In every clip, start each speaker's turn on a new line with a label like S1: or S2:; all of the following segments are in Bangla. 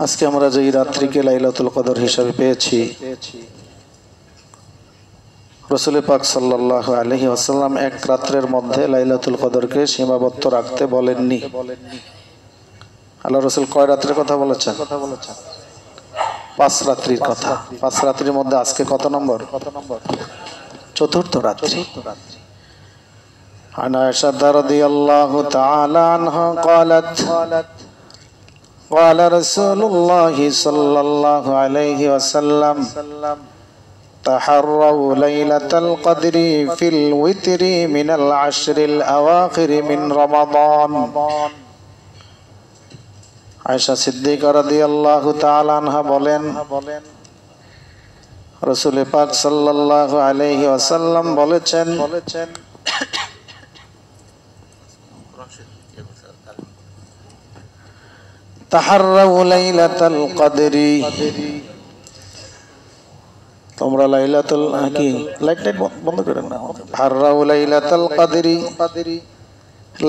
S1: আজকে আমরা যে রাত্রিকে লাইলাতুল কদর হিসাবে পেয়েছি, রাসূল পাক সাল্লাল্লাহু আলাইহি ওয়াসাল্লাম এক রাত্রের মধ্যে লাইলাতুল কদরকে সীমাবদ্ধ রাখতে বলেননি। আল্লাহ রাসূল কয় রাত্রের কথা বলেছেন? 5 রাত্রির কথা। 5 রাত্রির মধ্যে আজকে কত নম্বর? চতুর্থ রাত্রি। عن عائشة رضي الله تعالى عنها قالت قال رسول الله صلى الله عليه وسلم تحروا ليلة القدر في الوتر من العشر الأواخر من رمضان। আয়েশা সিদ্দিকা রাদিয়াল্লাহু তাআলা আনহা বলেন, রাসূল পাক সাল্লাল্লাহু আলাইহি ওয়াসাল্লাম বলেছেন, তাহাররাউ লাইলাতাল কদরি, তোমরা লাইলাতুল কি লাইট বন্ধ করেন না, তাহাররাউ লাইলাতাল কদরি,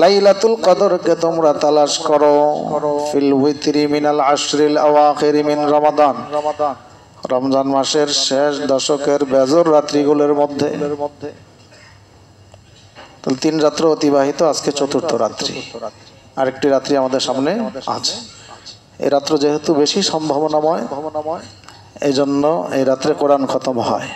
S1: লাইলাতুল কদরকে তোমরা তালাশ করো, ফিল উইতরি মিনাল আশরিল আওয়াখির মিন রমাদান, রমজান মাসের শেষ দশকের বেজর রাত্রিগুলোর মধ্যে। তাহলে 3 রাত্র অতিবাহিত, আজকে চতুর্থ রাত্রি। আরেকটি রাত্রি আমাদের সামনে আছে। এই রাত্র যেহেতু বেশি সম্ভাবনাময়, এই জন্য এই রাত্রে কোরআন খতম হয়।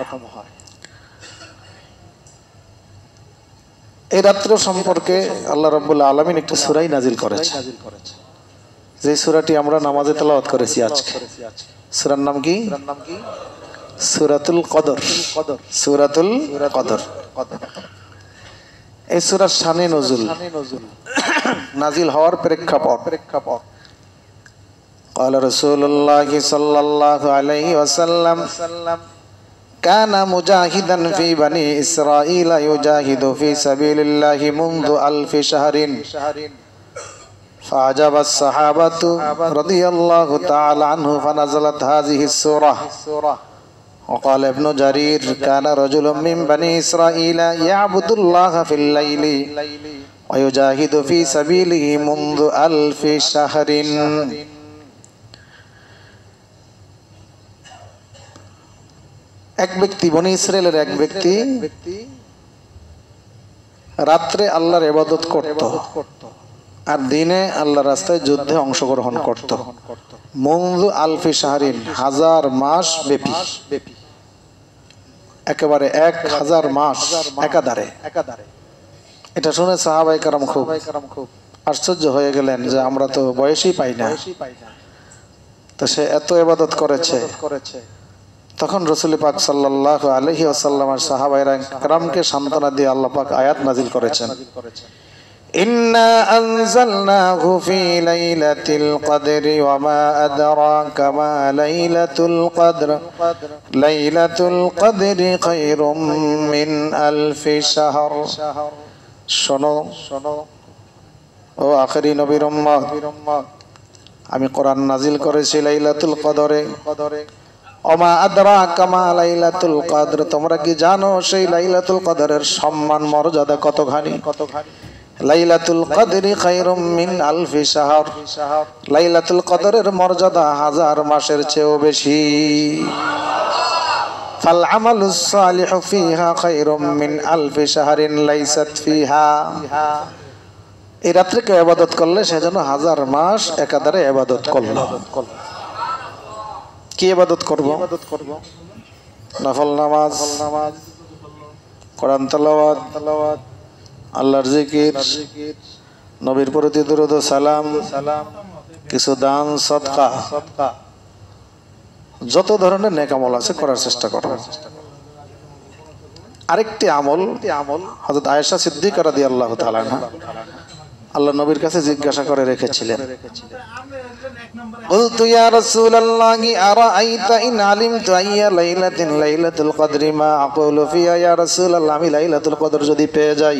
S1: এই রাত্র সম্পর্কে আল্লাহ রাব্বুল আলামিন একটি সূরা নাজিল করেছে, যে সূরাটি আমরা নামাজে তেলাওয়াত করেছি আজকে। সূরার নাম কি? সূরাতুল কদর। সূরাতুল কদর। এই সূরার শানে নজুল, নাজিল হওয়ার প্রেক্ষাপট। قال رسول الله صلى الله عليه وسلم كان مجاهدا في بني إسرائيل يجاهد في سبيل الله منذ 1000 شهر فعجب الصحابة رضي الله تعالى عنه فنزلت هذه السورة وقال ابن جرير كان رجل من بني إسرائيل يعبد الله في الليل ويجاهد في سبيله منذ 1000 شهر। এক ব্যক্তি, বনি ইসরায়েলের এক ব্যক্তি রাত্রে আল্লাহর ইবাদত করত আর দিনে আল্লাহর রাস্তায় যুদ্ধে অংশগ্রহণ করত। মুনযু 1000 শাহরিন, 1000 মাস ব্যাপী, একেবারে 1000 মাস একাধারে। এটা শুনে সাহাবায়ে কেরাম খুব আশ্চর্য হয়ে গেলেন যে আমরা তো বয়সই পাই না, তো সে এত ইবাদত করেছে। তখন রাসূল পাক সাল্লাল্লাহু আলাইহি ওয়াসাল্লামের সাহাবায়ে কেরামকে সান্ত্বনা দিয়ে আল্লাহ পাক আয়াত নাজিল করেছেন, ইন্না আনজালনাহু ফি লাইলাতিল কদরি ওয়া মা আদরাকা মা লাইলাতুল কদর লাইলাতুল কদরি খায়রুম মিন 1000 শাহর। শোনো ও আখিরি নবীর উম্মত, আমি কোরআন নাজিল করেছি লাইলাতুল কদরে। ওমা আদরাকা মা লাইলাতুল কদর, তোমরা কি জানো সেই লাইলাতুল কদরের সম্মান মর্যাদা কতখানি? লাইলাতুল কদরি খায়রুম মিন 1000 শাহর, লাইলাতুল কদরের মর্যাদা 1000 মাসের চেয়েও বেশি। ফাল আমালুস সালিহু ফিহা খায়রুম মিন 1000 শাহরিন লাইসাত ফিহা। এই রাত্রে কেউ ইবাদত করলে সে যেন 1000 মাস একাধারে ইবাদত করলো। কি ইবাদত করব? নফল নামাজ, কোরআন তেলাওয়াত, আল্লাহর জিকির, নবীর প্রতি দরুদ ও সালাম, কিছু দান সদকা, যত ধরনের নেক আমল আছে করার চেষ্টা করব। আরেকটি আমল হযরত আয়েশা সিদ্দিকা রাদিয়াল্লাহু তাআলা আনহা আল্লাহ নবীর কাছে জিজ্ঞাসা করে রেখেছিলেন, বলতু ইয়া রাসূলুল্লাহি আরাআইতা ইন আলিমতু আইয়া লাইলাতিন লাইলাতুল কদরি মা আকুলু ফিহা। ইয়া রাসূলুল্লাহ, আমি লাইলাতুল কদর যদি পেয়ে যাই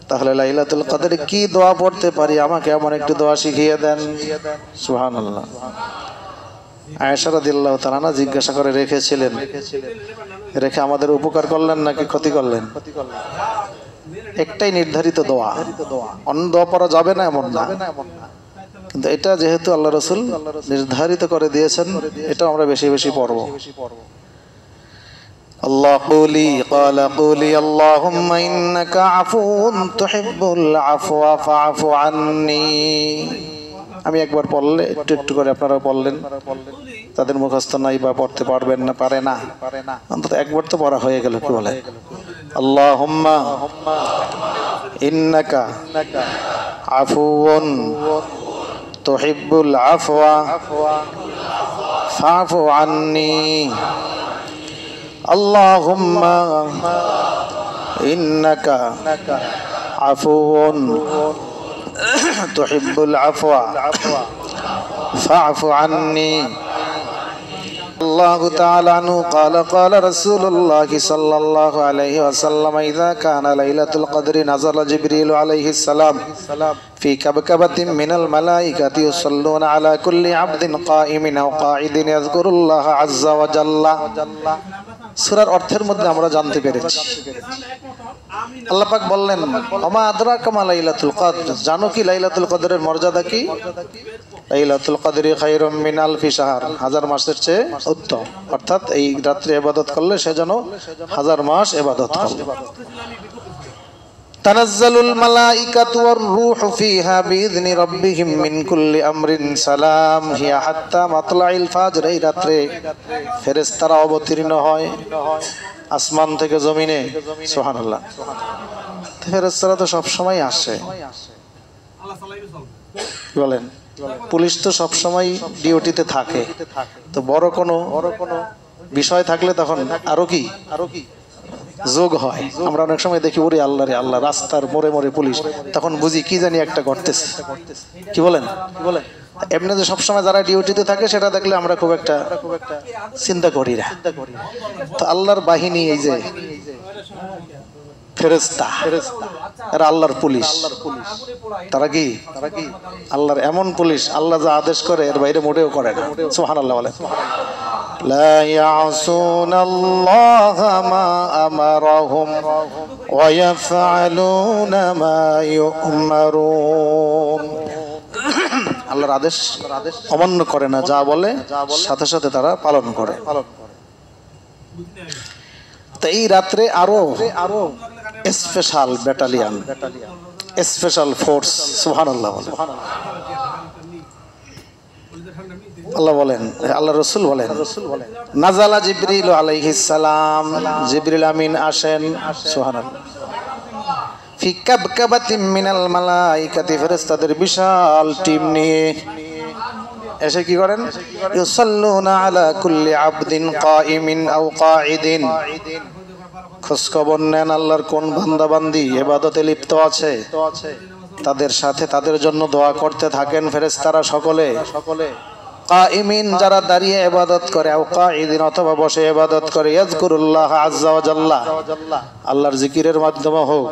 S1: তাহলে লাইলাতুল কদরে কি দোয়া পড়তে পারি? আমাকে এমন একটু দোয়া শিখিয়ে দেন। সুবহানাল্লাহ। আয়েশা রাদিয়াল্লাহু তাআলা আনহা জিজ্ঞাসা করে রেখেছিলেন, রেখে আমাদের উপকার করলেন নাকি ক্ষতি করলেন? একটাই নির্ধারিত দোয়া, অন্য দোয়া পড়া যাবে না এমন না। কিন্তু এটা যেহেতু আল্লাহ রাসূল নির্ধারিত করে দিয়েছেন, এটা আমরা বেশি বেশি পড়ব। আল্লাহ قولي اللهم إنك عفو تحب العفو فاعف عني। আমি একবার পড়লে একটু একটু করে আপনারা বললেন, তাদের মুখস্থ নাই বা পড়তে পারবেন না, পারে না, অন্তত একবার তো পড়া হয়ে গেল। কি বলে? আল্লাহুম্মা ইন্নাকা আফুউন তুহিব্বুল আফওয়া ফাআফু আন্নি। আল্লাহুম্মা ইন্নাকা আফুউন তুহিব্বুল আফওয়া ফাআফু আন্নি। الله تعالى عنه قال رسول الله صلى الله عليه وسلم إذا كان ليلة القدر نزل جبريل عليه السلام في كبكبة من الملائكة يصلون على كل عبد قائم أو قاعد يذكر الله عز وجل। সূরার অর্থের মধ্যে আমরা জানতে পেরেছি, আল্লাহ পাক বললেন ওমা আদরাকা মা লাইলাতুল কদর, জানো কি লাইলাতুল কদরের মর্যাদা কি? লাইলাতুল কদরি খায়রুম মিন আলফি শাহর, হাজার মাসের চেয়ে উত্তম। অর্থাৎ এই রাত্রে ইবাদত করলে সে যেন হাজার মাস ইবাদত করবে। তানাজ্জালুল মালাইকাতু ওয়ার রূহু ফিহা বিইذনি রাব্বিহিম মিন কুল্লি আমরিন সালাম হিয়া হাত্তা মাতলাইল ফাজর। এই রাত্রে ফেরেশতারা অবতীর্ণ হয় আসমান থেকে জমিনে। সুবহানাল্লাহ। ফেরেশতারা তো সব সময় আসে, বলেন পুলিশ তো সব সময় ডিউটিতে থাকে, তো বড় কোনো বিষয় থাকলে তখন আরো কি যোগ হয়। আমরা অনেক সময় দেখি ওরে আল্লাহ রে আল্লাহ, রাস্তার মোড়ে মোড়ে পুলিশ, তখন বুঝি কি জানি একটা করতেছে। কি বলেন? এমনি যে সবসময় যারা ডিউটিতে থাকে সেটা দেখলে আমরা খুব একটা চিন্তা করি না। তো আল্লাহর বাহিনী, এই যে ফেরেশতা, এরা আল্লাহর পুলিশ। তারা কি আল্লাহর এমন পুলিশ, আল্লাহ যা আদেশ করে এর বাইরে মোটেও করে না। সুবহানাল্লাহ বলেন। লা ইয়াসুনাল্লাহা মা আমারাহুম ওয়া ইয়াফআলুনা মা ইউমারুন। আল্লাহর আদেশ অমান্য করে না, যা বলে সাথে সাথে তারা পালন করে। তো এই রাত্রে আরো স্পেশাল ব্যাটালিয়ন, স্পেশাল ফোর্স, সুবহানাল্লাহ বলেন। আল্লাহ বলেন, আল্লাহ রাসূল বলেন নাজালা জিবরিল আলাইহিস সালাম, জিবরিল আমিন আসেন, সুবহানাল্লাহ, ফি কাবকাবাতিন মিনাল মালাইকাতি, ফেরেশতাদের বিশাল টিম নিয়ে এসে কি করেন? ইউসাল্লুনা আলা কুল্লি আবদিন কাইমিন আও কাঈদিন, খোঁজ খবর নেন আল্লাহর কোন বান্দা বান্দি ইবাদতে লিপ্ত আছে, তাদের সাথে তাদের জন্য দোয়া করতে থাকেন ফেরেশতারা সকলে। কাইমিন, যারা দাঁড়িয়ে ইবাদত করে, আও কাঈদিন, অথবা বসে ইবাদত করে, ইয়াজকুরুল্লাহ আযজা ওয়া জাল্লা, আল্লাহর জিকিরের মাধ্যমে হোক,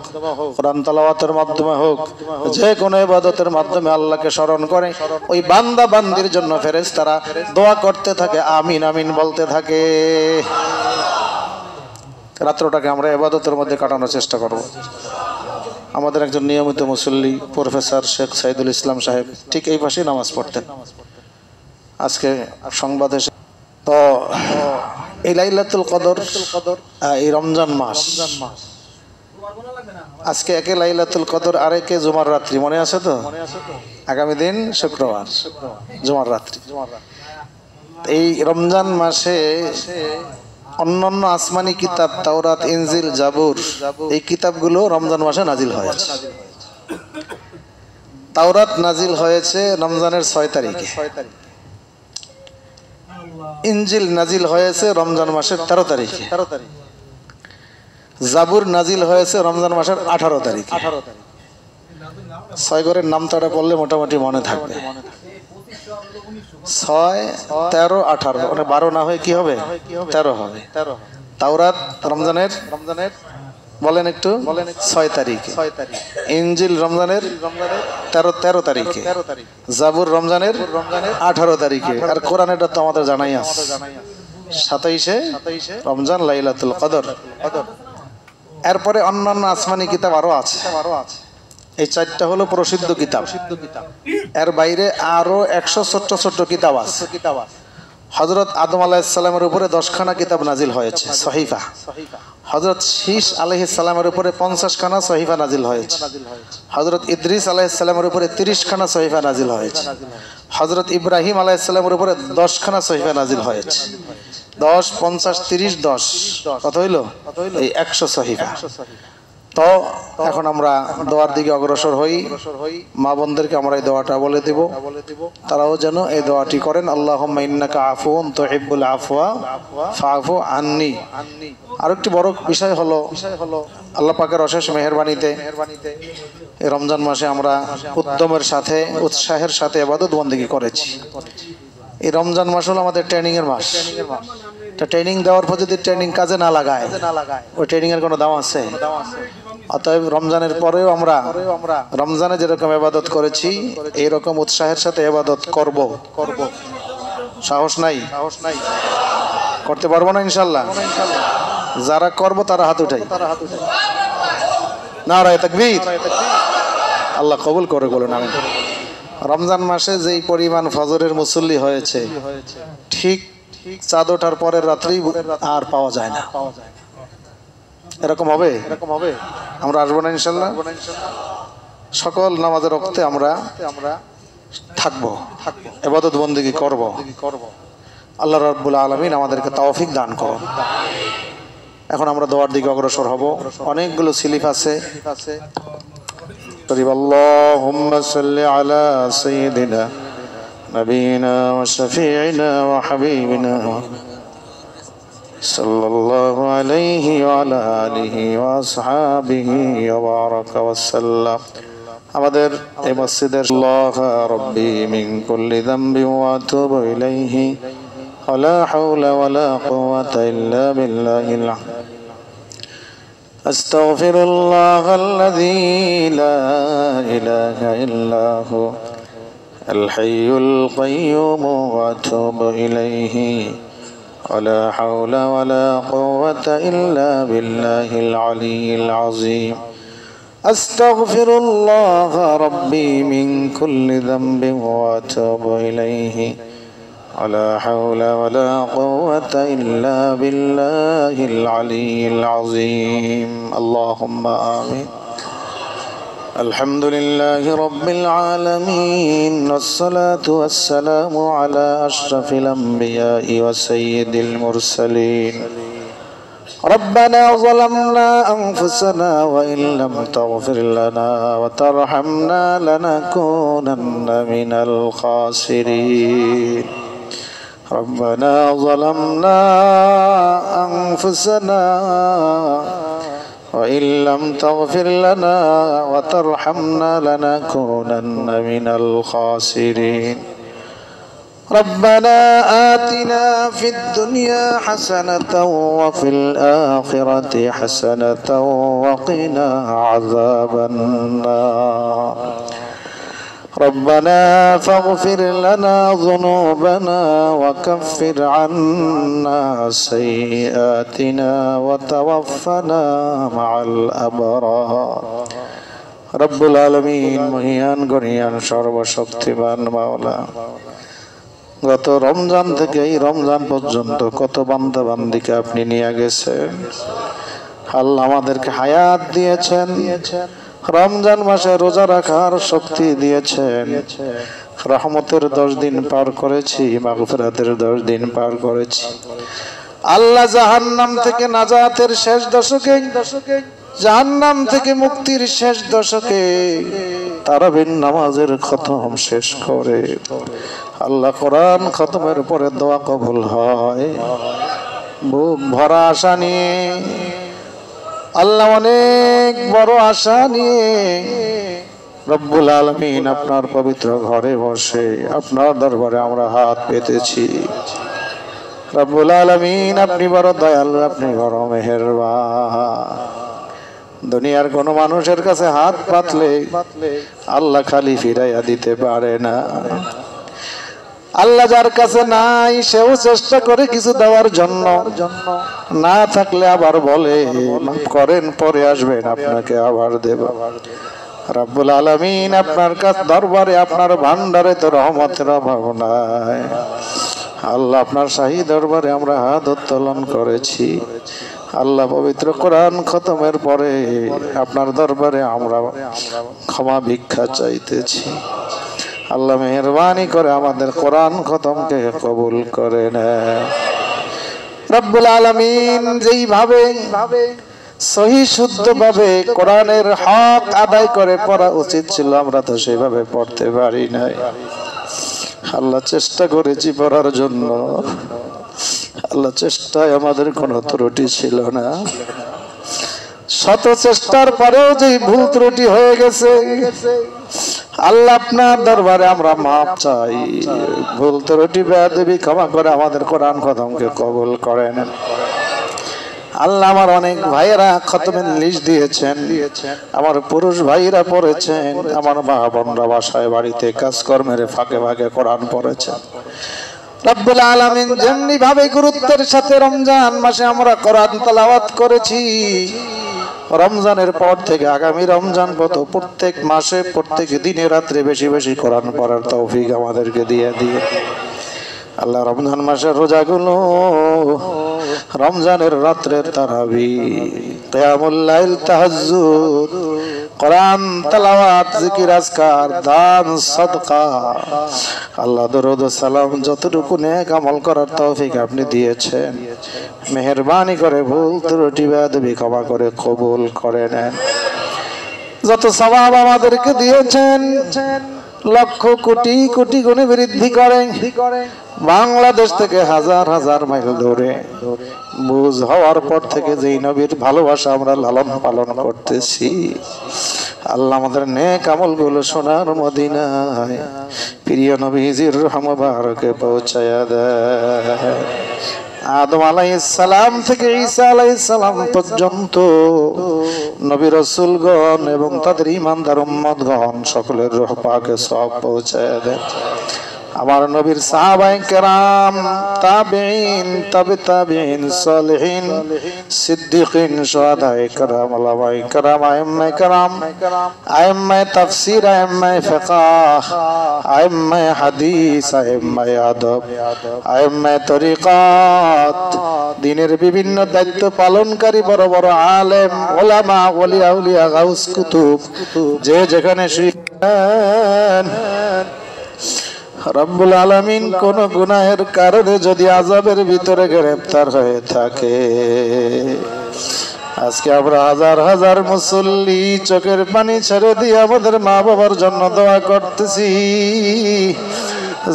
S1: কোরআন তেলাওয়াতের মাধ্যমে হোক, যে কোনো ইবাদতের মাধ্যমে আল্লাহকে স্মরণ করে ওই বান্দা বান্দির জন্য ফেরেশতারা দোয়া করতে থাকে, আমিন আমিন বলতে থাকে। রাত্রটাকে আমরা ইবাদতের মধ্যে কাটানোর চেষ্টা করব। আমাদের একজন নিয়মিত মুসল্লি প্রফেসর শেখ সাইদুল ইসলাম সাহেব ঠিক এই পাশেই নামাজ পড়তেন। আজকে সংবাদ এসে, তো এই লাইলাতুল কদর, এই রমজান মাস, আজকে একে লাইলাতুল কদর, আরেকে জুমার রাত্রি, মনে আছে তো? আগামী দিন শুক্রবার জুমার রাত্রি। এই রমজান মাসে অন্যান্য আসমানি কিতাব তাওরাত, ইনজিল, জাবুর, এই কিতাবগুলো রমজান মাসে নাজিল হয়েছে। তাওরাত নাজিল হয়েছে রমজানের 6 তারিখে, ইনজিল নাজিল হয়েছে রমজান মাসের 13 তারিখে, জাবুর নাজিল হয়েছে রমজান মাসের 18 তারিখে। 6 ঘরের নাম তারা পড়লে মোটামুটি মনে থাকবে। 6, 13, 18, মানে 12 না হয়ে কি হবে? 13 হবে। তাওরাত রমজানের বলেন একটু 6 তারিখে, ইনজিল রমজানের 13 তারিখে, জাবুর রমজানের 18 তারিখে, আর কোরআনেরটা তো আমাদের জানাই আছে 27শে রমজান লাইলাতুল কদর। এরপরে অন্যান্য আসমানি কিতাব আরো আছে, এই 4টা হলো প্রসিদ্ধ কিতাব। এর বাইরে আরো 100 ছোট্ট ছোট্ট কিতাব আছে। হযরত আদম আলাইহিস সালামের উপরে 10খানা কিতাব নাজিল হয়েছে, সহিফা। হযরত শীশ আলাইহিস সালামের উপরে 50খানা সহিফা নাজিল হয়েছে। হযরত ইদ্রিস আলাইহিস সালামের উপরে 30খানা সহিফা নাজিল হয়েছে। হযরত ইব্রাহিম আলাইহিস সালামের উপরে 10খানা সহিফা নাজিল হয়েছে। 10 50 30 10 কত হইলো? এই 100 সহিফা। তো এখন আমরা দোয়ার দিকে অগ্রসর হই। মা বোনদেরকে আমরা এই দোয়াটা বলে দিব, তারাও যেন এই দোয়াটি করেন। আল্লাহুম্মা ইন্নাকা আফুউন তুহিব্বুল আফওয়া ফাআফু আন্নি। আরেকটি বড় বিষয় হলো আল্লাহ পাকের অশেষ মেহেরবানিতে এই রমজান মাসে আমরা উদ্যমের সাথে উৎসাহের সাথে ইবাদত বন্দেগী করেছি। এই রমজান মাস হলো আমাদের ট্রেনিং এর মাস। ট্রেনিং দেওয়ার পর যদি ট্রেনিং কাজে না লাগায়, ওই ট্রেনিং এর কোনো দাম আছে? অতএব রমজানের পরেও আমরা রমজানে যেরকম ইবাদত করেছি এইরকম উৎসাহের সাথে ইবাদত করব। সাহস নাই? করতে পারবো না ইনশাল্লাহ? যারা করব তারা হাত উঠাই। নারায়ে তাকবীর। আল্লাহ কবুল করে বলুন আমিন। রমজান মাসে যেই পরিমাণ ফজরের মুসল্লি হয়েছে, ঠিক চাঁদ ওঠার পরের রাত্রি আর পাওয়া যায় না। এরকম হবে? আমরা আসবো না ইনশাল্লাহ? সকল নামাজের ওয়াক্তে আমরা থাকবো, ইবাদত বন্দেগী করব। আল্লাহ রাব্বুল আলামিন আমাদেরকে তৌফিক দান করুন। এখন আমরা দোয়ার দিকে অগ্রসর হব। অনেকগুলো স্লিপ আছে। اللهم صل على سيدنا نبينا وشفيعنا وحبيبنا صلى الله عليه وعلى آله وأصحابه وبارك وسلم। আমাদের এই মসজিদের আল্লাহ রব্বি মিন কুল্লি যামবি ওয়া আতুবু ইলাইহি ওয়ালা হাওলা ওয়ালা কুওয়াতা ইল্লা বিল্লাহিল أستغفر الله الذي لا إله إلا هو الحي القيوم وأتوب إليه ولا حول ولا قوة إلا بالله العلي العظيم أستغفر الله ربي من كل ذنب وأتوب إليه ولا حول ولا قوة إلا بالله العلي العظيم اللهم آمين الحمد لله رب العالمين والصلاة والسلام على أشرف الأنبياء وسيد المرسلين ربنا ظلمنا أنفسنا وإن لم تغفر لنا وترحمنا لنكونن من الخاسرين ربنا ظلمنا أنفسنا وإن لم تغفر لنا وترحمنا لنكونن من الخاسرين ربنا آتنا في الدنيا حسنة وفي الآخرة حسنة وقنا عذاب النار ربنا فاغفر لنا ذنوبنا وكفر عنا سيئاتنا وتوفنا مع الأبرار رب العالمين মহিয়ান গরিয়ান সর্বশক্তিমান মাওলা গত রমজান থেকে এই রমজান পর্যন্ত কত বান্দা বান্দিকে আপনি নিয়ে গেছেন। আল্লাহ আমাদেরকে হায়াত দিয়েছেন, রমজান মাসে রোজা রাখার শক্তি দিয়েছেন, রহমতের 10 দিন পার করেছি, মাগফিরাতের 10 দিন পার করেছি। আল্লাহ জাহান্নাম থেকে নাজাতের শেষ দশকে, জাহান্নাম থেকে মুক্তির শেষ দশকে তারাবির নামাজের খতম শেষ করে আল্লাহ কোরআন খতমের পরে দোয়া কবুল হয়। বুক ভরা আশা নিয়ে আল্লাহ অনেক বড় আশা নিয়ে রব্বুল আলামিন আপনার পবিত্র ঘরে বসে আপনার দরবারে আমরা হাত পেতেছি। রব্বুল আলামিন আপনি বড় দয়ালু, আপনি বড় মেহেরবান। দুনিয়ার কোন মানুষের কাছে হাত পাতলে আল্লাহ খালি ফিরাইয়া দিতে পারে না। আল্লাহ যার কাছে নাই সেও চেষ্টা করে কিছু দেওয়ার জন্য, না থাকলে আবার বলে মাফ করেন পরে আসবেন আপনাকে আবার দেব। রব্বুল আলামিন আপনার কাছে দরবারে আপনার ভান্ডারে তো রহমতের অভাব নাই আল্লাহ। আপনার শাহী দরবারে আমরা হাত উত্তোলন করেছি আল্লাহ। পবিত্র কোরআন খতমের পরে আপনার দরবারে আমরা ক্ষমা ভিক্ষা চাইতেছি আল্লাহ। মেহেরবানি করে আমাদের কোরআন খতমকে কবুল করে নেয় রব্বুল আলামিন। যেইভাবে সহি শুদ্ধভাবে কোরআনের হক আদায় করে পড়া উচিত ছিল আমরা তো সেইভাবে পড়তে পারি নাই আল্লাহ। চেষ্টা করেছি পড়ার জন্য আল্লাহ, চেষ্টায় আমাদের কোনো ত্রুটি ছিল না। শত চেষ্টার পরেও যে ভুল ত্রুটি হয়ে গেছে আল্লাহ আপনার দরবারে আমরা মাপ চাই। ভুল ত্রুটি বেয়াদবি ক্ষমা করে আমাদের কোরআন খতমকে কবুল করেন আল্লাহ। আমার অনেক ভাইয়েরা খতমের লিস্ট দিয়েছেন, আমার পুরুষ ভাইরা পড়েছেন, আমার মা বোনরা বাসায় বাড়িতে কাজকর্মের ফাঁকে ফাঁকে কোরআন পড়েছেন। রব্বুল আলামিন যেমনি ভাবে গুরুত্বের সাথে রমজান মাসে আমরা কোরআন তেলাওয়াত করেছি, রমজানের পর থেকে আগামী রমজান পর্যন্ত প্রত্যেক মাসে প্রত্যেক দিনে রাত্রে বেশি বেশি কোরআন পড়ার তৌফিক আমাদেরকে দিয়ে দিয়ে আল্লাহ। রমজান মাসের রোজাগুলো, রমজানের রাত্রের তারাবি, কিয়ামুল লাইল, তাহাজ্জুদ, কোরআন তেলাওয়াত, জিকির, আজকার, দান, সাদকা আল্লাহ দরুদ ও সালাম যতটুকু নেক আমল করার তৌফিক আপনি দিয়েছেন মেহেরবানি করে ভুল ত্রুটি বেয়াদবি ক্ষমা করে কবুল করে নেন। যত সওয়াব আমাদেরকে দিয়েছেন লক্ষ কোটি কোটি গুণে বৃদ্ধি করেন। বাংলাদেশ থেকে হাজার হাজার মাইল দূরে বুঝ হওয়ার পর থেকে যেই নবীর ভালোবাসা আমরা লালন পালন করতেছি আল্লাহ আমাদের নেক আমলগুলো সোনার মদিনায় প্রিয় নবীজির রহম মুবারকে পৌঁছায়া দেয়। আদম আলাইহিস সালাম থেকে ঈসা আলাইহিস সালাম পর্যন্ত নবী রাসূলগণ এবং তাদের ঈমানদার উম্মতগণ সকলের রূহ পাকে সওয়াব পৌঁছায় দেন। আমার নবীর সাহাবায়ে কেরাম, তাবেঈন, তাবে তাবেঈন, সালেহিন, সিদ্দিকিন, শুহাদায়ে কেরাম, উলামায়ে কেরাম, আইম্মায়ে কেরাম, আইম্মায়ে তাফসীর, আইম্মায়ে ফিকহ, আইম্মায়ে হাদিস, আইম্মায়ে আদব, আইম্মায়ে তরিকাত, দ্বীনের বিভিন্ন দায়িত্ব পালনকারী বড় বড় আলেম, উলামা, ওলিয়া আউলিয়া, গাউস কুতুব যে যেখানে শুয়েন রব্বুল আলামিন কোন গুনাহের কারণে যদি আযাবের ভিতরে গ্রেফতার হয়ে থাকে, আজকে আমরা হাজার হাজার মুসল্লি চোখের পানি ছেড়ে দিয়ে আমাদের মা বাবার জন্য দোয়া করতেছি।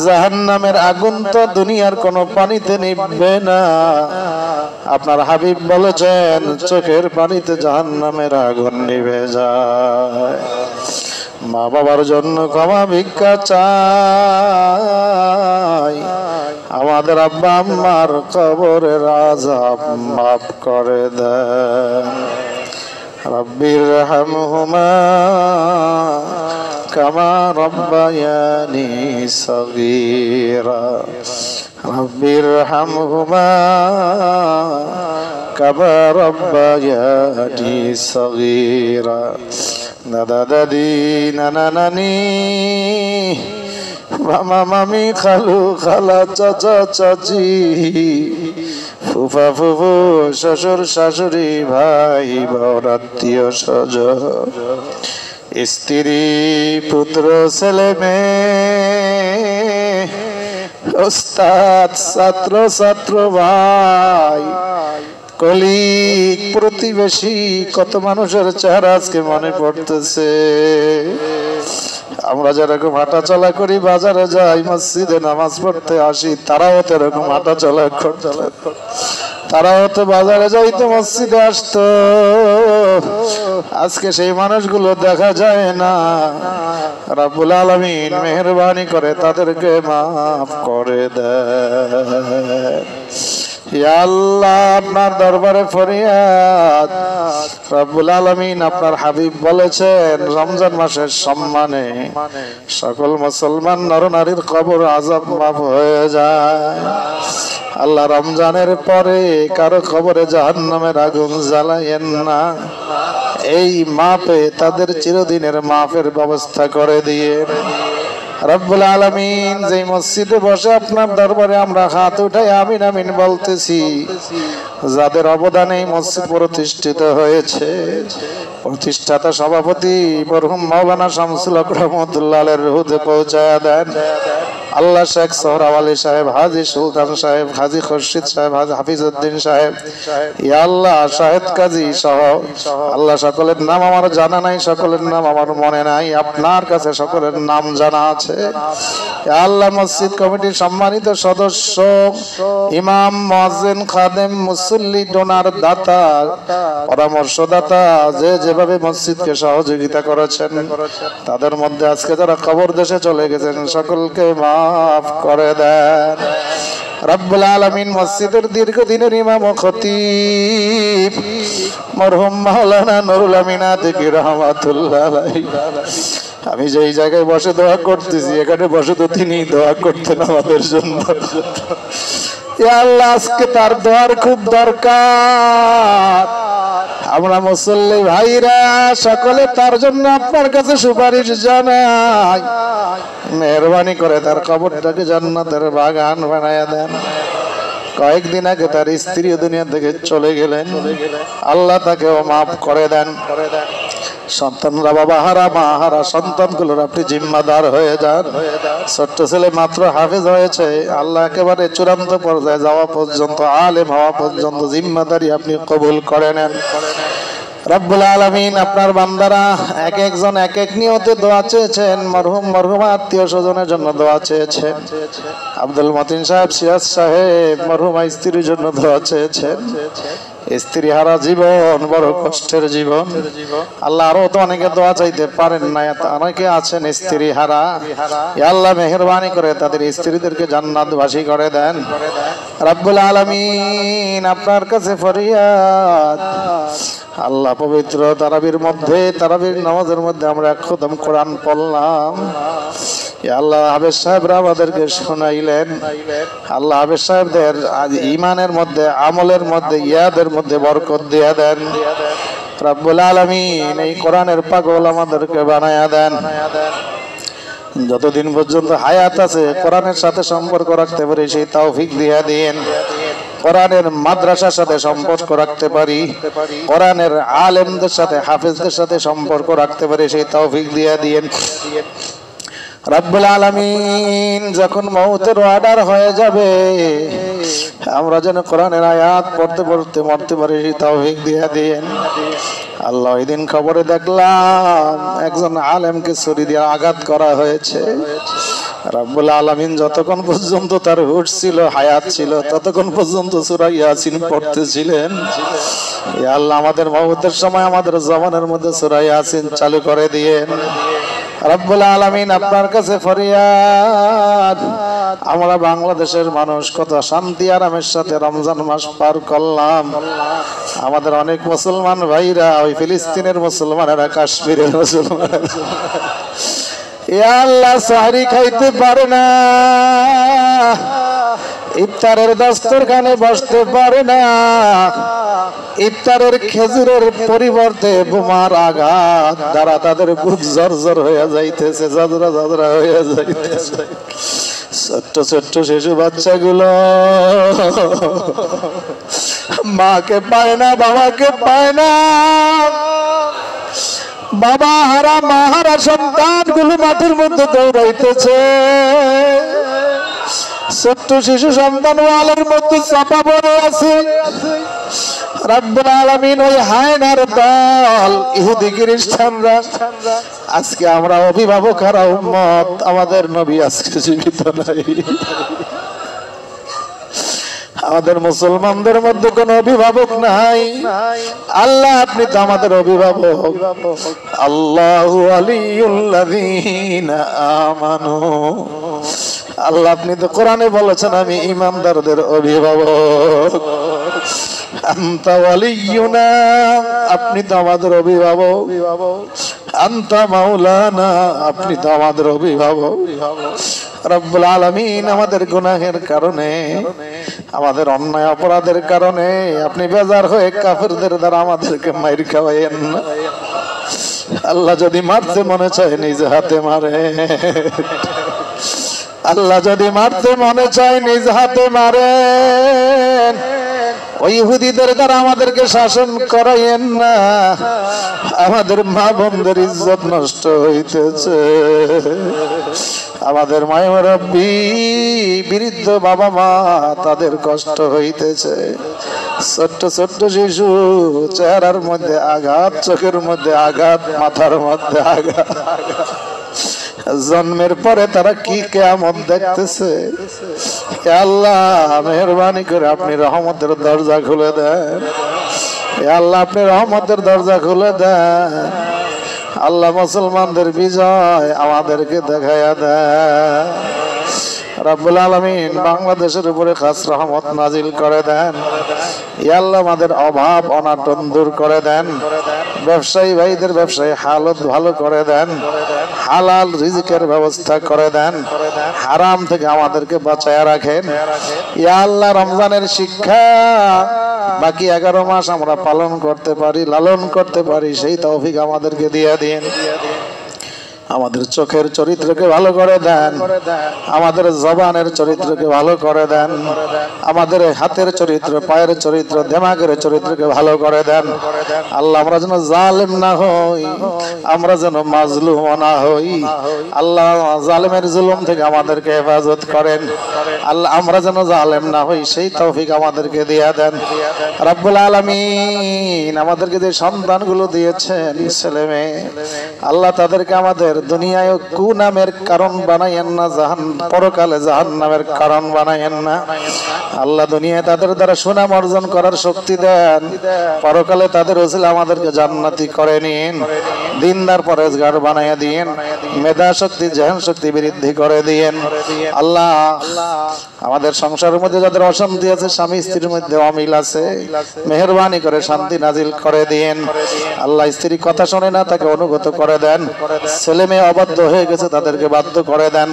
S1: জাহান্নামের আগুন তো দুনিয়ার কোনো পানিতে নিভবে না। আপনার হাবিব বলেছেন চোখের পানিতে জাহান্নামের আগুন নিভে যায়। মা বাবার জন্য ক্ষমা ভিক্ষা চাই, আমাদের আব্বা আম্মার কবরের আযাব মাফ করে দেন। রব্বির হামহুমা কামা রব্বায়ানি সগীরা, রব্বির হামহুমা কামা রব্বায়ানি সগীরা। দাদা দাদি, নানা নানি, মামা মামি, খালু খালা, চাচা চাচি, ফুফা ফুফু, শ্বশুর শাশুড়ি, ভাই বোন, আত্মীয় স্বজন, স্ত্রী পুত্র ছেলে মেয়ে, ওস্তাদ ছাত্র ছাত্র ভাই, কলিগ, প্রতিবেশী, কত মানুষের চেহারা আজকে মনে পড়তেছে। আমরা যেরকম হাঁটা চলা করি, বাজারে যাই, মসজিদে নামাজ পড়তে আসি, তারাও তো এরকম হাঁটা চলা করতে, তারাও তো বাজারে যাইতো, মসজিদে আসতো। আজকে সেই মানুষগুলো দেখা যায় না। রব্বুল আলামিন মেহেরবানি করে তাদেরকে মাফ করে দেন। ইয়া আল্লাহ, আপনার দরবারে ফরিয়াদ। রব্বুল আলামিন আপনার হাবিব বলেছেন রমজান মাসের সম্মানে সকল মুসলমান নরনারীর কবর আযাব মাফ হয়ে যায়। আল্লাহ রমজানের পরে কারো কবরে জাহান্নামের আগুন জ্বালায়েন না। এই মাপে তাদের চিরদিনের মাপের ব্যবস্থা করে দিয়ে রব্বুল আলামিন যে মসজিদে বসে আপনার দরবারে আমরা হাত উঠাই আমিন আমিন বলতেছি, যাদের অবদানে এই মসজিদ প্রতিষ্ঠিত হয়েছে, প্রতিষ্ঠাতা সভাপতি মরহুম মাওলানা শামসুল হক রহমতুল্লাহ আলাইহির রুহে পৌঁছায়া দেন। আল্লাহ শেখ সোহরাব আলী সাহেব, হাজী সুলতান সাহেব, হাজী খুরশিদ সাহেব, হাজী হাফিজউদ্দিন সাহেব, ইয়া আল্লাহ শাহেদ কাজী সহ আল্লাহ সকলের নাম আমার জানা নাই, সকলের নাম আমার মনে নাই, আপনার কাছে সকলের নাম জানা আছে। ইয়া আল্লাহ মসজিদ কমিটির সম্মানিত সদস্য, ইমাম, মুয়াজ্জিন, খাদেম, মুসল্লি, ডোনার, দাতা, পরামর্শদাতা, যে যেভাবে মসজিদকে সহযোগিতা করেছেন, তাদের মধ্যে আজকে যারা কবর দেশে চলে গেছেন সকলকে মাফ করে দেন রব্বুল আলামিন। মসজিদের দীর্ঘদিনের ইমাম ও খতিব মরহুম মাওলানা নুরুল আমিন আতিকি রহমাতুল্লাহ আলাইহি, আমি যেই জায়গায় বসে দোয়া করতেছি এখানে বসে তো তিনি দোয়া করতেন আমাদের জন্য। ইয়া আল্লাহ আজকে তার দোয়ার খুব দরকার। আমরা মুসল্লি ভাইরা সকলে তার জন্য আপনার কাছে সুপারিশ জানাই, মেহরবানি করে তার কবরটাকে জান্নাতের বাগান বানায়া দেন। কয়েকদিন আগে তার স্ত্রী দুনিয়া থেকে চলে গেলেন, আল্লাহ তাকেও মাফ করে দেন। সন্তানরা বাবা হারা, মা হারা, সন্তানগুলোর আপনি জিম্মাদার হয়ে যান। ছোট্ট ছেলে মাত্র হাফেজ হয়েছে, আল্লাহ একেবারে চূড়ান্ত পর্যায়ে যাওয়া পর্যন্ত, আলেম হওয়া পর্যন্ত জিম্মাদারি আপনি কবুল করে নেন রব্বুল আলামিন। আপনার বান্দারা এক একজন এক এক নিয়তে দোয়া চেয়েছেন, মরহুম মরহুমা আত্মীয় স্বজনের জন্য দোয়া চেয়েছেন। আব্দুল মতিন সাহেব, সিরাজ সাহেব মরহুমা স্ত্রীর জন্য দোয়া চেয়েছেন। স্ত্রী হারা জীবন বড় কষ্টের জীবন, আল্লাহ আরো তো অনেকে দোয়া চাইতে পারেন না, অনেকে আছেন স্ত্রী হারা, আল্লাহ মেহেরবানি করে তাদের স্ত্রীদেরকে জান্নাতবাসী করে দেন রব্বুল আলামিন। আপনার কাছে ফরিয়াদ আল্লাহ, পবিত্র তারাবির মধ্যে, তারাবির নামাজের মধ্যে আমরা খতম কোরআন পড়লাম, আল্লাহ হাফেজ সাহেবরা আমাদেরকে শোনাইলেন। আল্লাহ হাফেজ সাহেবদের আজ ইমানের মধ্যে, আমলের মধ্যে, ইয়াদের মধ্যে বরকত দিয়ে দেন রব্বুল আলামিন। এই কোরআনের পাগল আমাদেরকে বানায়া দেন। যতদিন পর্যন্ত হায়াত আছে কোরআনের সাথে সম্পর্ক রাখতে পারি সেই তৌফিক দিয়ে দিন। কোরআনের মাদ্রাসার সাথে সম্পর্ক রাখতে পারি, কোরআনের আলেমদের সাথে, হাফেজদের সাথে সম্পর্ক রাখতে পারি সেই তৌফিক দিয়ে দিন রব্বুল আলামিন। যখন মওতের অর্ডার হয়ে যাবে আমরা যেন কোরআনের আয়াত পড়তে পড়তে মরতে পারি সেই তৌফিক দিয়ে দিন আল্লাহ। ওই দিন খবরে দেখলাম একজন আলেমকে ছুরি দিয়ে আঘাত করা হয়েছে। রব্বুল আলামিন যতক্ষণ পর্যন্ত তার হুশ ছিল, হায়াত ছিল, ততক্ষণ পর্যন্ত সূরা ইয়াসিন পড়তেছিলেন। ইয়া আল্লাহ আমাদের মওতের সময় আমাদের জবানের মধ্যে সূরা ইয়াসিন চালু করে দিয়েন রব্বুল আলামিন। আপনার কাছে ফরিয়াদ, আমরা বাংলাদেশের মানুষ কত শান্তি আরামের সাথে রমজান মাস পার করলাম। আমাদের অনেক মুসলমান ভাইরা, ওই ফিলিস্তিনের মুসলমানেরা, কাশ্মীরের মুসলমানেরা ইয়া আল্লাহ সাহরি খাইতে পারে না, ইফতারের দস্তরখানে বসতে পারে না, ইফতারের খেজুরের পরিবর্তে বোমার আঘাত দ্বারা তাদের বুক জর্জর হয়ে যাইতেছে, জাজরা জাজরা হয়ে যাইতেছে। ছোট্ট ছোট্ট শিশু বাচ্চাগুলো মাকে পায় না, বাবাকে পায় না, বাবা হারা মা হারা সন্তানগুলো মাঠের মধ্যে দৌড়াইতেছে। ছোট্ট শিশু সন্তান ওয়ালের মধ্যে চাপা পড়ে আছে রব্বুল আলামিন। ওই হায়নার দল ইহুদি খ্রিস্টানরা, আজকে আমরা অভিভাবক হারা উম্মত, আমাদের নবী আজকে জীবিত নাই। আমাদের মুসলমানদের মধ্যে কোন অভিভাবক নাই। আল্লাহ আপনি তো আমাদের অভিভাবক। আল্লাহু আলিউল্লাযীনা আমানু, আল্লাহ আপনি তো কোরআনে বলেছেন আমি ঈমানদারদের অভিভাবক। আনতা ওয়ালিয়ুনা, আপনি তো আমাদের অভিভাবক। আনতা মাওলানা, আপনি তো আমাদের অভিভাবক। রব্বুল আলামিন আমাদের গুনাহের কারণে আমাদের অন্যায় অপরাধের কারণে আপনি বেজার হয়ে কাফেরদের দ্বারা আমাদেরকে মাইর খাওয়াইয়েন না। আল্লাহ যদি মারতে মনে চায় নিজ হাতে মারে, আল্লাহ যদি মারতে মনে চায় নিজ হাতে মারেন। ওই ইহুদিদের দ্বারা আমাদেরকে শাসন করাইয়েন না। আমাদের মা বোনদের ইজ্জত নষ্ট হইতেছে, আমাদের মায়েরব্বী বৃদ্ধ বাবা মা তাদের কষ্ট হইতেছে। ছোট্ট ছোট্ট শিশু চেহারার মধ্যে আঘাত, চোখের মধ্যে আঘাত, মাথার মধ্যে আঘাত। জন্মের পরে তারা কি কিয়ামত দেখতেছে। হে আল্লাহ মেহেরবানি করে আপনি রহমতের দরজা খুলে দেন। হে আল্লাহ আপনি রহমতের দরজা খুলে দেন। আল্লাহ মুসলমানদের বিজয় আমাদেরকে দেখাইয়া দেন। রব্বুল আলামিন বাংলাদেশের উপরে খাস রহমত নাজিল করে দেন। ইয়া আল্লাহ আমাদের অভাব অনাটন দূর করে দেন। ব্যবসায়ী ভাইদের ব্যবসায়ী হালত ভালো করে দেন। হালাল রিজিকের ব্যবস্থা করে দেন। হারাম থেকে আমাদেরকে বাঁচায়া রাখেন। ইয়া আল্লাহ রমজানের শিক্ষা বাকি 11 মাস আমরা পালন করতে পারি, লালন করতে পারি, সেই তৌফিক আমাদেরকে দিয়ে দিন। আমাদের চোখের চরিত্রকে ভালো করে দেন, আমাদের জবানের চরিত্রকে ভালো করে দেন, আমাদের হাতের চরিত্র, পায়ের চরিত্র, দিমাগের চরিত্রকে ভালো করে দেন। আল্লাহ আমরা যেন জালেম না হই, আমরা যেন মাজলুম না হই। আল্লাহ জালেমের জুলুম থেকে আমাদেরকে হেফাজত করেন। আল্লাহ আমরা যেন জালেম না হই সেই তৌফিক আমাদেরকে দিয়ে দেন। রব্বুল আলামিন আমাদেরকে যে সন্তানগুলো দিয়েছেন ছেলে মেয়ে, আল্লাহ তাদেরকে আমাদের দুনিয়ায় কুনামের কারণ বানাইয়েন না, পরকালে জাহান্নামের কারণ বানাইয়েন না। আল্লাহ দুনিয়ায় তাদের দ্বারা সুনাম অর্জন করার শক্তি দেন, পরকালে তাদের ওসিলা আমাদেরকে জান্নাতি করে নিন। দিনদার পরেজগার বানাইয়া দিন, মেধা শক্তি জেহেন শক্তি বৃদ্ধি করে দিন। আল্লাহ আমাদের সংসারের মধ্যে যাদের অশান্তি আছে, স্বামী স্ত্রীর মধ্যে অমিল আছে, মেহেরবানি করে শান্তি নাজিল করে দিন। আল্লাহ স্ত্রী কথা শোনে না, তাকে অনুগত করে দেন। ছেলে মেয়ে অবাধ্য হয়ে গেছে, তাদেরকে বাধ্য করে দেন।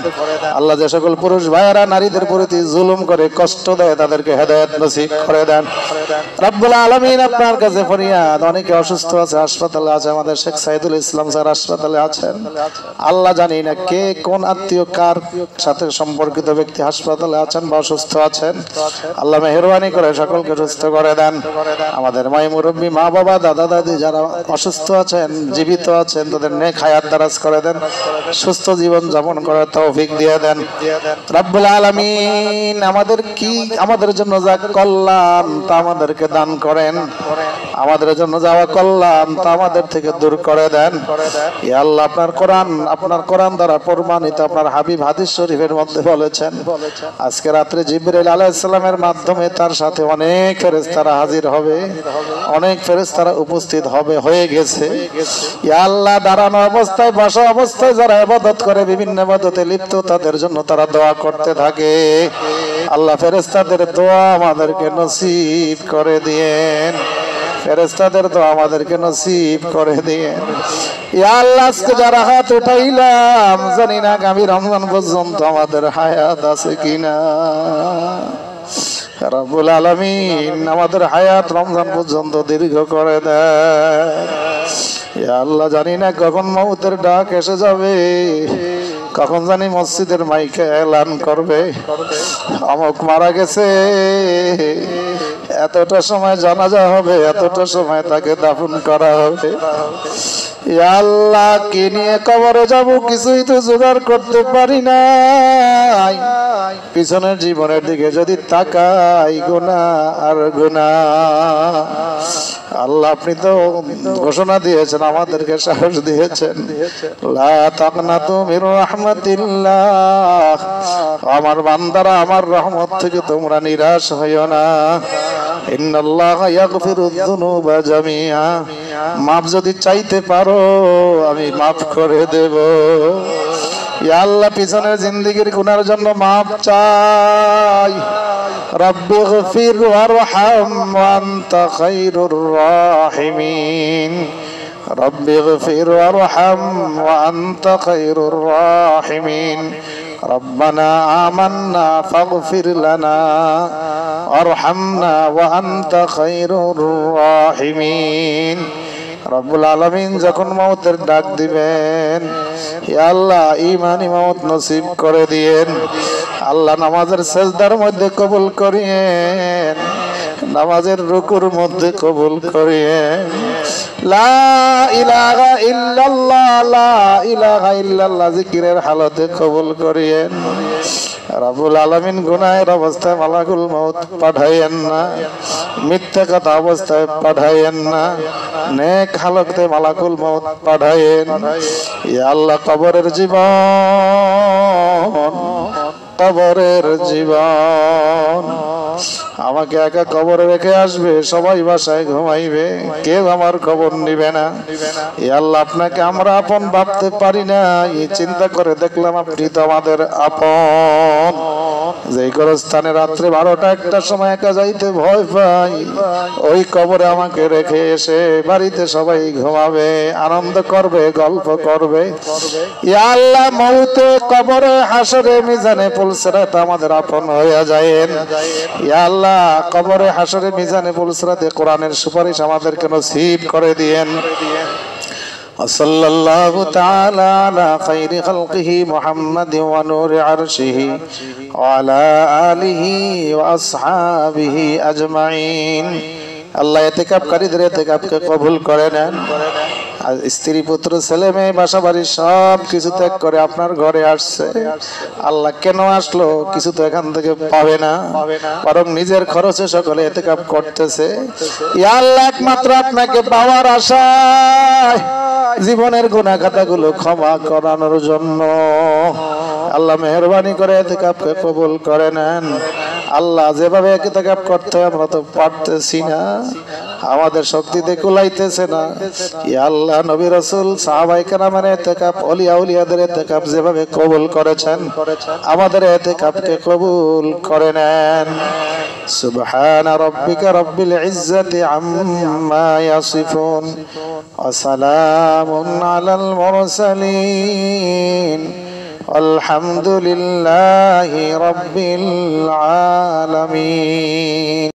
S1: আল্লাহ যে সকল পুরুষ ভাইয়েরা নারীদের প্রতি জুলুম করে কষ্ট দেয়, তাদেরকে হেদায়েত নসিব করে দেন। রব্বুল আলামিন আপনার কাছে ফরিয়াদ, অনেকে অসুস্থ আছে, হাসপাতালে আছে। আমাদের শেখ সাইদুল ইসলাম স্যার হাসপাতালে আছেন। আল্লাহ জানি না কে কোন আত্মীয় কার সাথে সম্পর্কিত ব্যক্তি হাসপাতালে আছেন বা অসুস্থ আছেন। আল্লাহ মেহেরবানি করে সকলকে সুস্থ করে দেন। আমাদের মাই মুরব্বী, মা বাবা, দাদা দাদি যারা অসুস্থ আছেন, জীবিত আছেন, তাদের নেক হায়াত দারাজ করে দেন, সুস্থ জীবন যাপন করার তৌফিক দিয়ে দেন। রব্বুল আলামিন আমাদের জন্য যা কল্যাণ তা আমাদেরকে দান করেন, আমাদের জন্য যাওয়া কল্যাণ তা আমাদের থেকে দূর করে দেন। ইয়া আল্লাহ আপনার কোরআন দ্বারা প্রমাণিত, আপনার হাবিব হাদিস শরীফের মধ্যে বলেছেন আজকে রাত্রে জিবরাইল আলাইহিস সালামের মাধ্যমে তার সাথে অনেক ফেরেশতারা হাজির হবে, অনেক ফেরেশতারা উপস্থিত হবে, হয়ে গেছে। ইয়া আল্লাহ দাঁড়ানো অবস্থায়, বসা অবস্থায় যারা ইবাদত করে, বিভিন্ন ইবাদতে লিপ্ত, তাদের জন্য তারা দোয়া করতে থাকে। আল্লাহ ফেরেশতাদের দোয়া আমাদেরকে নসিব করে দিয়েন, ফেরেশতাদের দোয়া আমাদেরকে নসিব করে দিয়েন। ইয়া আল্লাহ আজকে যারা হাত উঠাইলাম, জানি না আগামী রমজান পর্যন্ত আমাদের হায়াত আছে কিনা। রব্বুল আলামিন আমাদের হায়াত রমজান পর্যন্ত দীর্ঘ করে দেন। ইয়া আল্লাহ জানি না কখন মউতের ডাক এসে যাবে, কখন জানি মসজিদের মাইকে এলান করবে অমুক মারা গেছে, এতটা সময় জানাজা হবে, এতটা সময় তাকে দাফন করা হবে। ইয়া আল্লাহ কি নিয়ে কবরে যাব কিছুই তো জোগাড় করতে পারি না। পিছনের জীবনের দিকে যদি তাকাই, গুনাহ আর গুনাহ। আল্লাহ আপনি তো ঘোষণা দিয়েছেন, আমাদেরকে সাহস দিয়েছেন, লা তাকনাতু মির রাহমাতিল্লাহ, আমার বান্দারা আমার রহমত থেকে তোমরা নিরাশ হইও না। ইন্নাল্লাহা ইয়াগফিরুয যুনুবা জামিআ, মাফ যদি চাইতে পারো আমি মাফ করে দেব। ইয়া আল্লাহ পিছনের জিন্দেগির গুনার জন্য মাফ চাই। রব্বিগফির ওয়ারহাম ওয়া আনতা খায়রুর রাহিমিন। রব্বিগফির ওয়ারহাম ওয়া আনতা খায়রুর রাহিমিন। ربنا آمنا فاغفر لنا আরহামনা ওয়া আনতা খায়রুর রাহিমিন। রব্বুল আলামিন যখন মওতের ডাক দিবেন, ইয়া আল্লাহ ঈমানি মওত নসিব করে দিয়েন। আল্লাহ নামাজের সেজদার মধ্যে কবুল করিয়েন, নামাজের রুকুর মধ্যে কবুল করিয়েন। লা ইলাহা ইল্লাল্লাহ, লা ইলাহা ইল্লাল্লাহ জিকিরের হালতে কবুল করিয়েন। রব্বুল আলামিন গুনাহের অবস্থায় মালাকুল মউত পাঠাইয়েন না, মিথ্যা কথা অবস্থায় পাঠাইয়েন না, নেক হালতে মালাকুল মউত পাঠাইয়েন। ইয়া আল্লাহ কবরের জীবন, কবরের জীবন, আমাকে একা কবরে রেখে আসবে, সবাই বাসায় ঘুমাইবে, কেউ আমার খবর নিবে না। ইয়া আল্লাহ আপনাকে আমরা আপন ভাবতে পারি না, এই চিন্তা করে দেখলাম আপনি তো আমাদের আপন। যেই গোরস্থানে রাত্রে 12টা 1টার সময় একা যাইতে ভয় পাই, ওই কবরে আমাকে রেখে এসে বাড়িতে সবাই ঘুমাবে, আনন্দ করবে, গল্প করবে। ইয়া আল্লাহ মউতে, কবরে, হাসরে, মিজানে, পুলসিরাতে আমাদের আপন হয়ে যায়েন। ইয়া আল্লাহ কবরে, হাসরে, মিজানে, পুলসিরাতে কোরআনের সুপারিশ আমাদেরকে নসিব করে দিয়েন। সাল্লাল্লাহু তাআলা আলা খায়রি খালকিহি মুহাম্মাদিন ওয়া নূরি আরশিহি ওয়া আলা আলিহি ওয়া আসহাবিহি আজমাইন। আল্লাহ ইতিকাফকারীদের ইতিকাফকে কবুল করে নেন। আর স্ত্রী পুত্র ছেলে মেয়ে বাসা বাড়ি সব কিছু ত্যাগ করে আপনার ঘরে আসছে। আল্লাহ কেন আসলো? কিছু তো এখান থেকে পাবে না, বরং নিজের খরচে সকলে ইতিকাফ করতেছে। ইয়া আল্লাহ একমাত্র আপনাকে পাওয়ার আশায় জীবনের গুনাহ খাতাগুলো ক্ষমা করানোর জন্য আল্লাহ মেহেরবানি করে ইতিকাফকে কবুল করে নেন। আল্লাহ যেভাবে ইতিকাফ করতে আমরা তো পারতেছি না, আমাদের শক্তিতে কুলাইতেছে না। ইয়া আল্লাহ নবী রাসূল সাহাবায়ে কেরামের ইতিকাফ, ওলিয়া উলিয়াদের ইতিকাফ যেভাবে কবুল করেছেন, আমাদের ইতিকাফকে কবুল করে নেন। সুবহানা রাব্বিকা রাব্বিল ইজ্জাতি আম্মা ইয়াসিফুন ওয়া সালামুন আলাল মুরসালিন والحمد لله رب العالمين।